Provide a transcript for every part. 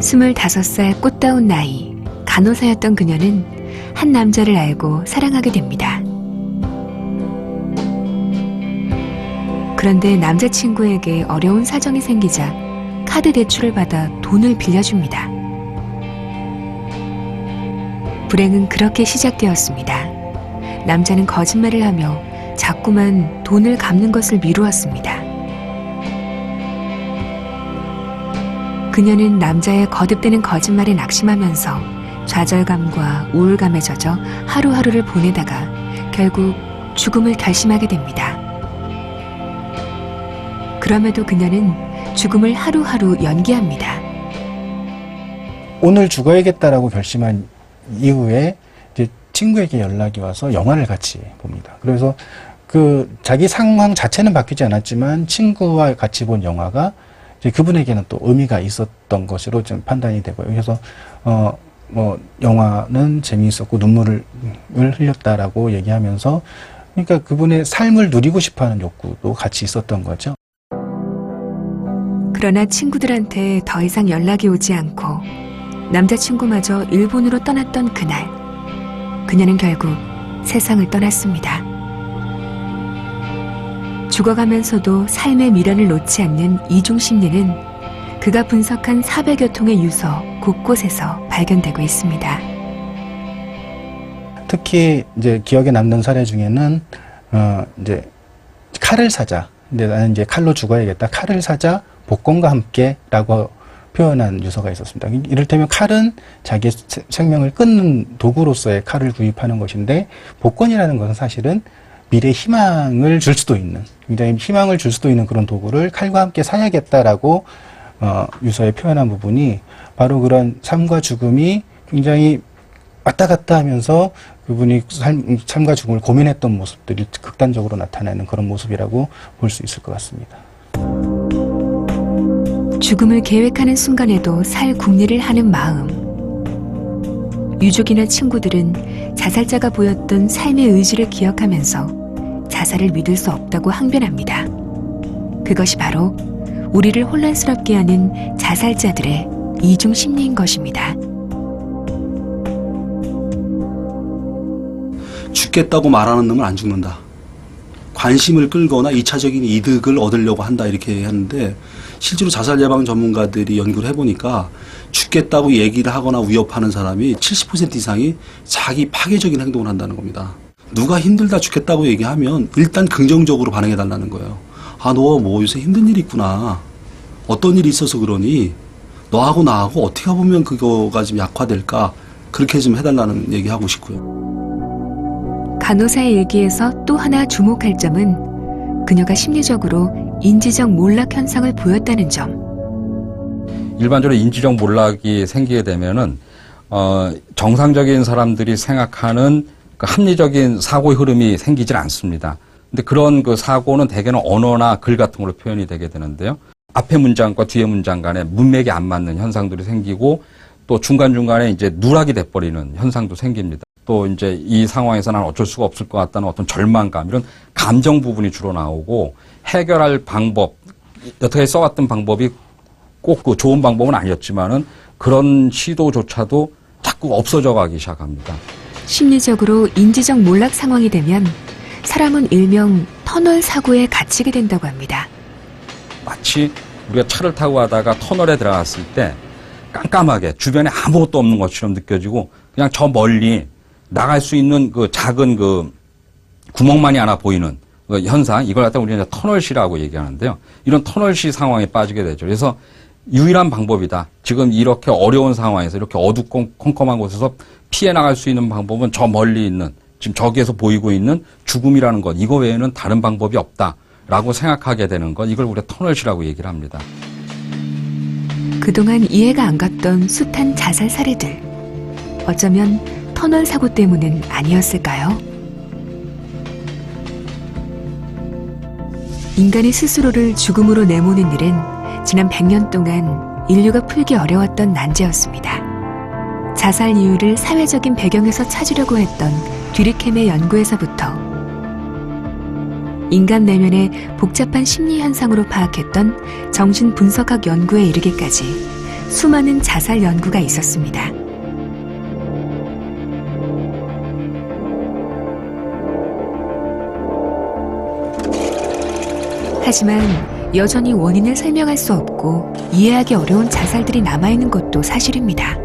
25살 꽃다운 나이, 간호사였던 그녀는 한 남자를 알고 사랑하게 됩니다. 그런데 남자친구에게 어려운 사정이 생기자 카드 대출을 받아 돈을 빌려줍니다. 불행은 그렇게 시작되었습니다. 남자는 거짓말을 하며 자꾸만 돈을 갚는 것을 미루었습니다. 그녀는 남자의 거듭되는 거짓말에 낙심하면서 좌절감과 우울감에 젖어 하루하루를 보내다가 결국 죽음을 결심하게 됩니다. 그럼에도 그녀는 죽음을 하루하루 연기합니다. 오늘 죽어야겠다라고 결심한 이후에 이제 친구에게 연락이 와서 영화를 같이 봅니다. 그래서 그 자기 상황 자체는 바뀌지 않았지만 친구와 같이 본 영화가 이제 그분에게는 또 의미가 있었던 것으로 좀 판단이 되고요. 그래서 뭐 영화는 재미있었고 눈물을 흘렸다라고 얘기하면서 그러니까 그분의 삶을 누리고 싶어하는 욕구도 같이 있었던 거죠. 그러나 친구들한테 더 이상 연락이 오지 않고 남자친구마저 일본으로 떠났던 그날, 그녀는 결국 세상을 떠났습니다. 죽어가면서도 삶의 미련을 놓지 않는 이중 심리는 그가 분석한 400여 통의 유서 곳곳에서 발견되고 있습니다. 특히 이제 기억에 남는 사례 중에는 이제 칼을 사자. 근데 나는 이제 칼로 죽어야겠다. 칼을 사자. 복권과 함께라고 표현한 유서가 있었습니다. 이를테면 칼은 자기의 생명을 끊는 도구로서의 칼을 구입하는 것인데 복권이라는 것은 사실은 미래의 희망을 줄 수도 있는, 굉장히 희망을 줄 수도 있는 그런 도구를 칼과 함께 사야겠다라고 유서에 표현한 부분이 바로 그런 삶과 죽음이 굉장히 왔다 갔다 하면서 그분이 삶과 죽음을 고민했던 모습들이 극단적으로 나타나는 그런 모습이라고 볼 수 있을 것 같습니다. 죽음을 계획하는 순간에도 살 궁리를 하는 마음. 유족이나 친구들은 자살자가 보였던 삶의 의지를 기억하면서 자살을 믿을 수 없다고 항변합니다. 그것이 바로 우리를 혼란스럽게 하는 자살자들의 이중 심리인 것입니다. 죽겠다고 말하는 놈은 안 죽는다. 관심을 끌거나 2차적인 이득을 얻으려고 한다 이렇게 하는데 실제로 자살 예방 전문가들이 연구를 해보니까 죽겠다고 얘기를 하거나 위협하는 사람이 70% 이상이 자기 파괴적인 행동을 한다는 겁니다. 누가 힘들다 죽겠다고 얘기하면 일단 긍정적으로 반응해달라는 거예요. 아, 너 뭐 요새 힘든 일이 있구나. 어떤 일이 있어서 그러니 너하고 나하고 어떻게 보면 그거가 좀 약화될까 그렇게 좀 해달라는 얘기하고 싶고요. 간호사의 얘기에서 또 하나 주목할 점은 그녀가 심리적으로 인지적 몰락 현상을 보였다는 점. 일반적으로 인지적 몰락이 생기게 되면은 정상적인 사람들이 생각하는 그 합리적인 사고 흐름이 생기질 않습니다. 근데 그런 그 사고는 대개는 언어나 글 같은 걸로 표현이 되게 되는데요. 앞에 문장과 뒤에 문장 간에 문맥이 안 맞는 현상들이 생기고 또 중간중간에 이제 누락이 돼버리는 현상도 생깁니다. 또 이제 이 상황에서 난 어쩔 수가 없을 것 같다는 어떤 절망감, 이런 감정 부분이 주로 나오고 해결할 방법, 여태까지 써왔던 방법이 꼭 그 좋은 방법은 아니었지만은 그런 시도조차도 자꾸 없어져 가기 시작합니다. 심리적으로 인지적 몰락 상황이 되면 사람은 일명 터널 사고에 갇히게 된다고 합니다. 마치 우리가 차를 타고 가다가 터널에 들어갔을 때 깜깜하게 주변에 아무것도 없는 것처럼 느껴지고 그냥 저 멀리 나갈 수 있는 그 작은 그 구멍만이 하나 보이는 그 현상, 이걸 갖다 우리는 터널시라고 얘기하는데요. 이런 터널시 상황에 빠지게 되죠. 그래서 유일한 방법이다. 지금 이렇게 어려운 상황에서 이렇게 어둡고 컴컴한 곳에서 피해 나갈 수 있는 방법은 저 멀리 있는, 지금 저기에서 보이고 있는 죽음이라는 것, 이거 외에는 다른 방법이 없다라고 생각하게 되는 것, 이걸 우리가 터널시라고 얘기를 합니다. 그동안 이해가 안 갔던 숱한 자살 사례들. 어쩌면 터널 사고 때문은 아니었을까요? 인간이 스스로를 죽음으로 내모는 일은 지난 100년 동안 인류가 풀기 어려웠던 난제였습니다. 자살 이유를 사회적인 배경에서 찾으려고 했던 뒤리캠의 연구에서부터 인간 내면의 복잡한 심리 현상으로 파악했던 정신분석학 연구에 이르기까지 수많은 자살 연구가 있었습니다. 하지만 여전히 원인을 설명할 수 없고 이해하기 어려운 자살들이 남아있는 것도 사실입니다.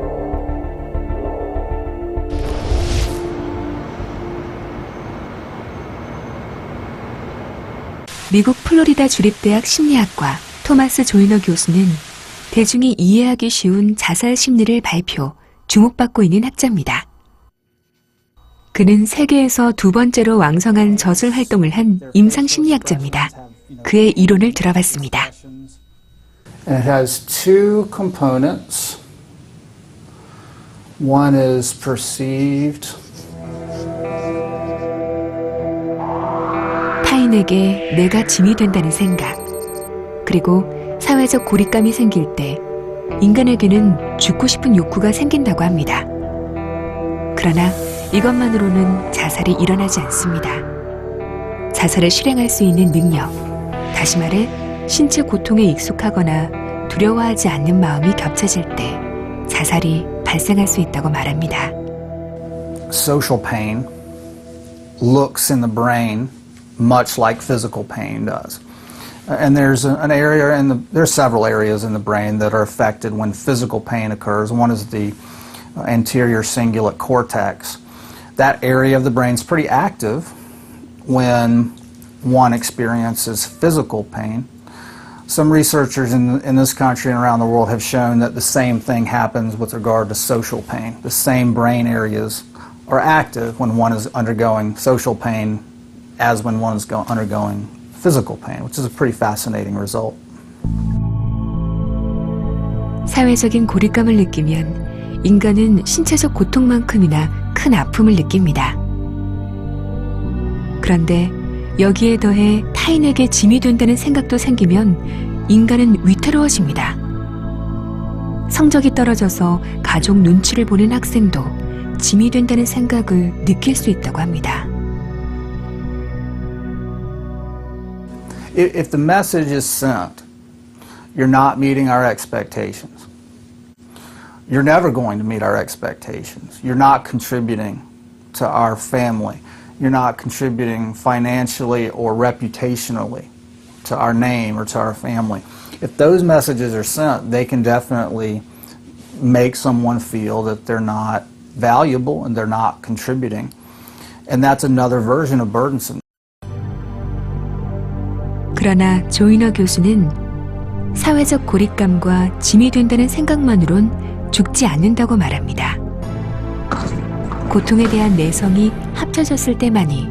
미국 플로리다 주립대학 심리학과 토마스 조이너 교수는 대중이 이해하기 쉬운 자살 심리를 발표, 주목받고 있는 학자입니다. 그는 세계에서 두 번째로 왕성한 저술 활동을 한 임상심리학자입니다. 그의 이론을 들어봤습니다. And it has two components. One is perceived. 타인에게 내가 짐이 된다는 생각, 그리고 사회적 고립감이 생길 때 인간에게는 죽고 싶은 욕구가 생긴다고 합니다. 그러나 이것만으로는 자살이 일어나지 않습니다. 자살을 실행할 수 있는 능력, 다시 말해 신체 고통에 익숙하거나 두려워하지 않는 마음이 겹쳐질 때 자살이 발생할 수 있다고 말합니다. Social pain looks in the brain much like physical pain does. And there's an area there's several areas in the brain that are affected when physical pain occurs. One is the anterior cingulate cortex. That area of the brain is pretty active when one experiences physical pain. Some researchers in this country and around the world have shown that the same thing happens with regard to social pain. The same brain areas are active when one is undergoing social pain as when one is undergoing physical pain, which is a pretty fascinating result. 사회적인 고립감을 느끼면 인간은 신체적 고통만큼이나 큰 아픔을 느낍니다. 그런데 여기에 더해 타인에게 짐이 된다는 생각도 생기면 인간은 위태로워집니다. 성적이 떨어져서 가족 눈치를 보는 학생도 짐이 된다는 생각을 느낄 수 있다고 합니다. If the message is sent, you're not meeting our expectations. You're never going to meet our expectations. You're not contributing to our family. You're not contributing financially or reputationally to our name or to our family. If those messages are sent, they can definitely make someone feel that they're not valuable and they're not contributing. And that's another version of burdensome. 그러나 조이너 교수는 사회적 고립감과 짐이 된다는 생각만으론 죽지 않는다고 말합니다. 고통에 대한 내성이 합쳐졌을 때만이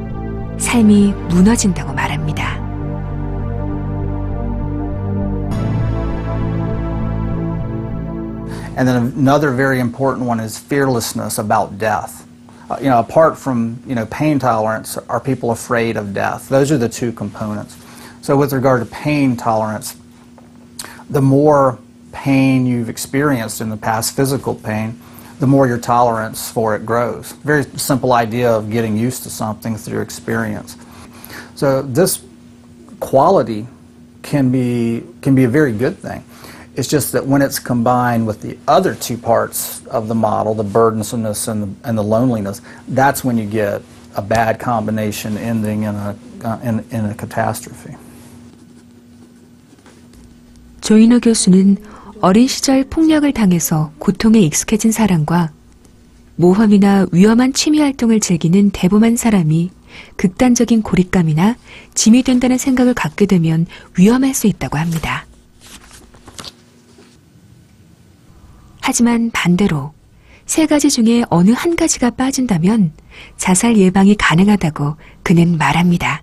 삶이 무너진다고 말합니다. And then another very important one is fearlessness about death. Apart from, pain tolerance, are people afraid of death? Those are the two components. So with regard to pain tolerance, the more pain you've experienced in the past, physical pain, the more your tolerance for it grows. Very simple idea of getting used to something through experience. So this quality can be a very good thing. It's just that when it's combined with the other two parts of the model, the burdensomeness and the loneliness, that's when you get a bad combination ending in a catastrophe. 조이너 교수는 어린 시절 폭력을 당해서 고통에 익숙해진 사람과 모험이나 위험한 취미 활동을 즐기는 대범한 사람이 극단적인 고립감이나 짐이 된다는 생각을 갖게 되면 위험할 수 있다고 합니다. 하지만 반대로 세 가지 중에 어느 한 가지가 빠진다면 자살 예방이 가능하다고 그는 말합니다.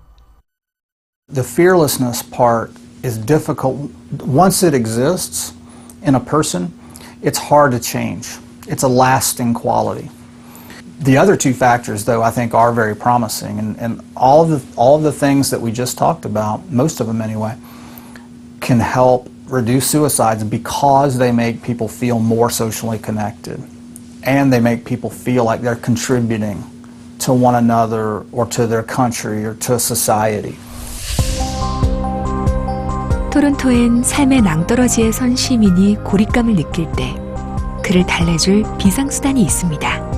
The fearlessness part is difficult. Once it exists in a person, it's hard to change. It's a lasting quality. The other two factors, though, I think are very promising, and all of the things that we just talked about, most of them anyway, can help reduce suicides because they make people feel more socially connected, and they make people feel like they're contributing to one another or to their country or to society. 토론토엔 삶의 낭떠러지에 선 시민이 고립감을 느낄 때 그를 달래줄 비상수단이 있습니다.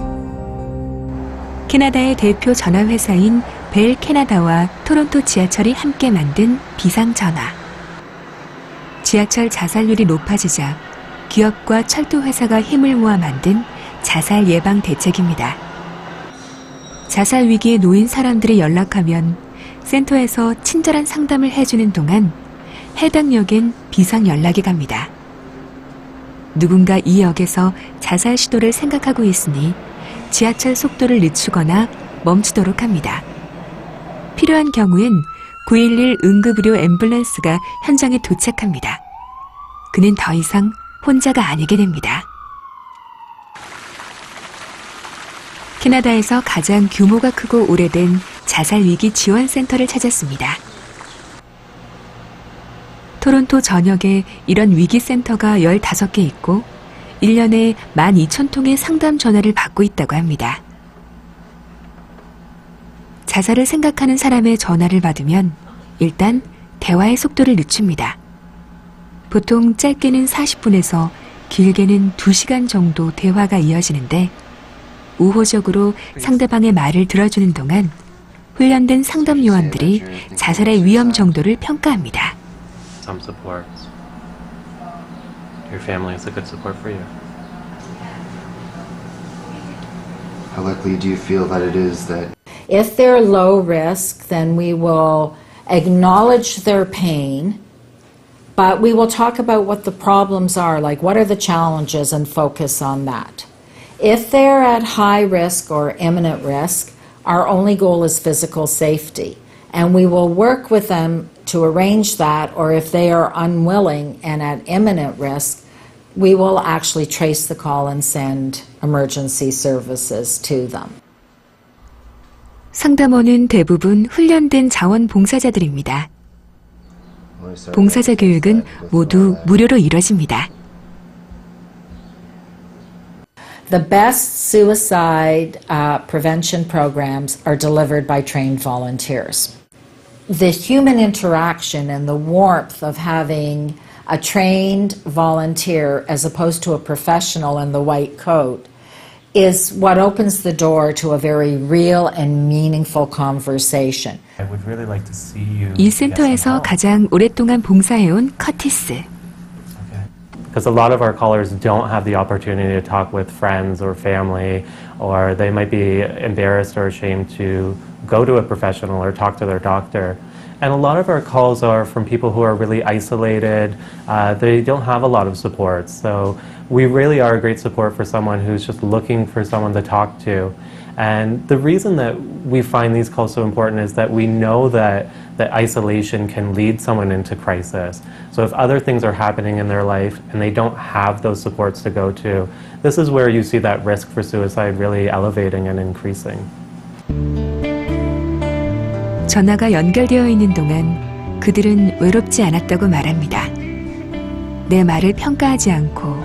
캐나다의 대표 전화회사인 벨 캐나다와 토론토 지하철이 함께 만든 비상전화. 지하철 자살률이 높아지자 기업과 철도회사가 힘을 모아 만든 자살 예방 대책입니다. 자살 위기에 놓인 사람들이 연락하면 센터에서 친절한 상담을 해주는 동안 해당 역엔 비상 연락이 갑니다. 누군가 이 역에서 자살 시도를 생각하고 있으니 지하철 속도를 늦추거나 멈추도록 합니다. 필요한 경우엔 911 응급의료 앰뷸런스가 현장에 도착합니다. 그는 더 이상 혼자가 아니게 됩니다. 캐나다에서 가장 규모가 크고 오래된 자살위기 지원센터를 찾았습니다. 토론토 전역에 이런 위기센터가 15개 있고 1년에 12,000통의 상담 전화를 받고 있다고 합니다. 자살을 생각하는 사람의 전화를 받으면 일단 대화의 속도를 늦춥니다. 보통 짧게는 40분에서 길게는 2시간 정도 대화가 이어지는데 우호적으로 상대방의 말을 들어주는 동안 훈련된 상담 요원들이 자살의 위험 정도를 평가합니다. Some support. Your family is a good support for you. How likely do you feel that it is that If they're low risk, then we will acknowledge their pain, but we will talk about what the problems are, like what are the challenges, and focus on that. If they're at high risk or imminent risk, our only goal is physical safety, and we will work with them to arrange that, or if they are unwilling and at imminent risk, we will actually trace the call and send emergency services to them. 상담원은 대부분 훈련된 자원봉사자들입니다. 봉사자 교육은 모두 무료로 이뤄집니다. The best suicide prevention programs are delivered by trained volunteers. The human interaction and the warmth of having a trained volunteer as opposed to a professional in the white coat is what opens the door to a very real and meaningful conversation. I would really like to see you. 이 센터에서 가장 오랫동안 봉사해온 커티스. Because a lot of our callers don't have the opportunity to talk with friends or family, or they might be embarrassed or ashamed to go to a professional or talk to their doctor. And a lot of our calls are from people who are really isolated. They don't have a lot of support. So we really are a great support for someone who's just looking for someone to talk to. And the reason that we find these calls so important is that we know that isolation can lead someone into crisis. So if other things are happening in their life and they don't have those supports to go to, this is where you see that risk for suicide really elevating and increasing. 전화가 연결되어 있는 동안 그들은 외롭지 않았다고 말합니다. 내 말을 평가하지 않고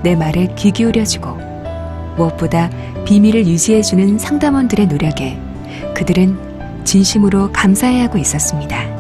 내 말에 귀 기울여주고 무엇보다 비밀을 유지해주는 상담원들의 노력에 그들은 진심으로 감사해하고 있었습니다.